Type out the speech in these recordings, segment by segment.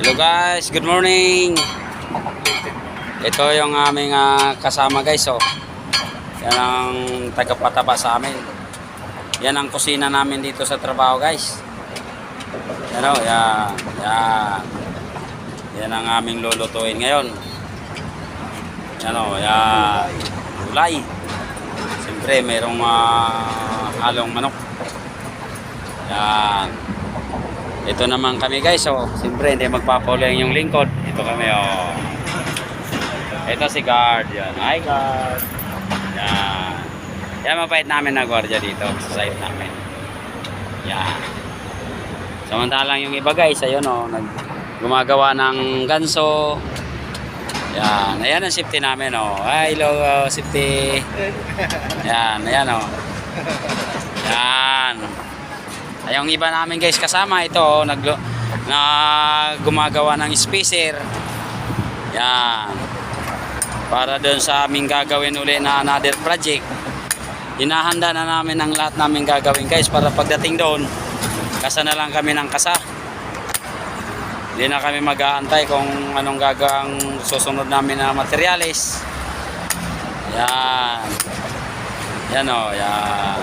Hello guys, good morning. Ito yung aming kasama guys, oh. Yan ang tagapataba sa amin. Yan ang kusina namin dito sa trabaho guys. Yan oh, yan. Yan. Yan ang aming lulutuin ngayon. Yan oh, yan. Gulay. Siyempre mayroong halong manok. Yan. Ito naman kami guys, oh. Siyempre hindi magpapauli yung lingkod. Ito kami, oh. Ito si guard, yan. Hi guard. Yan. Yan mapait namin na gwardiya dito sa site namin. Yan. Samantalang yung iba guys, ayun oh, gumagawa ng ganso. Yan. Ayan ang safety namin, oh. Hi, hello, safety. Yan, ayan oh. Yan. Ay, yung iba namin guys kasama ito, oh, gumagawa ng spacer. Yan. Para doon sa aming gagawin uli na another project. Hinahanda na namin ang lahat namin gagawin guys para pagdating doon, kasa na lang kami ng kasa. Hindi na kami mag-aantay kung anong gagawang susunod namin na materyales. Yan. Yan o, yan.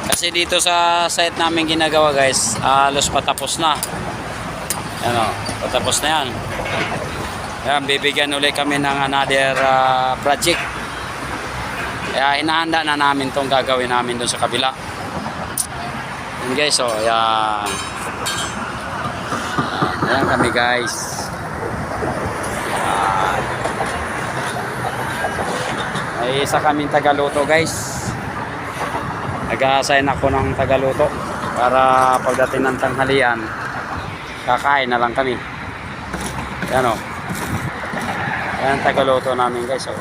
Kasi dito sa site namin ginagawa guys, halos patapos na. Yan o, patapos na yan. Yan, bibigyan ulit kami ng another project. Kaya hinahanda na namin itong gagawin namin doon sa kabila. Yan guys, o, yan. Yan kami guys. Yan. May isa kaming tagaluto guys. Nag-a-assign ako ng tagaluto para pagdating ng tanghalian kakain na lang kami. Yan o. Yan ang tagaluto namin guys. So,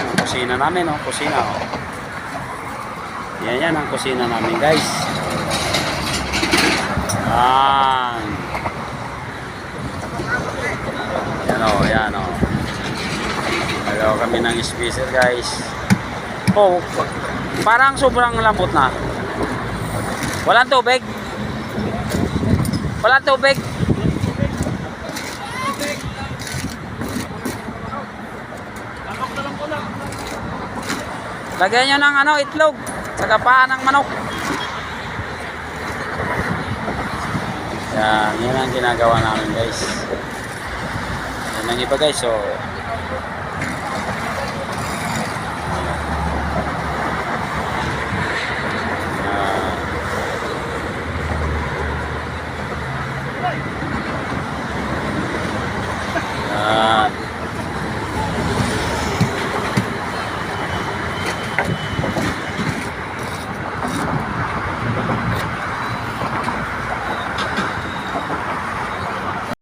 ang kusina namin o. Kusina o. Yan ang kusina namin guys. Yan. Yan o. Yan o. Nagawa kami ng spacer guys. Oh, parang sobrang lambot na. Walang tubig. Walang tubig. Lagyan nyo ng itlog. Saka paa ng manok. Yan ang ginagawa namin guys. Yan ang iba guys. So,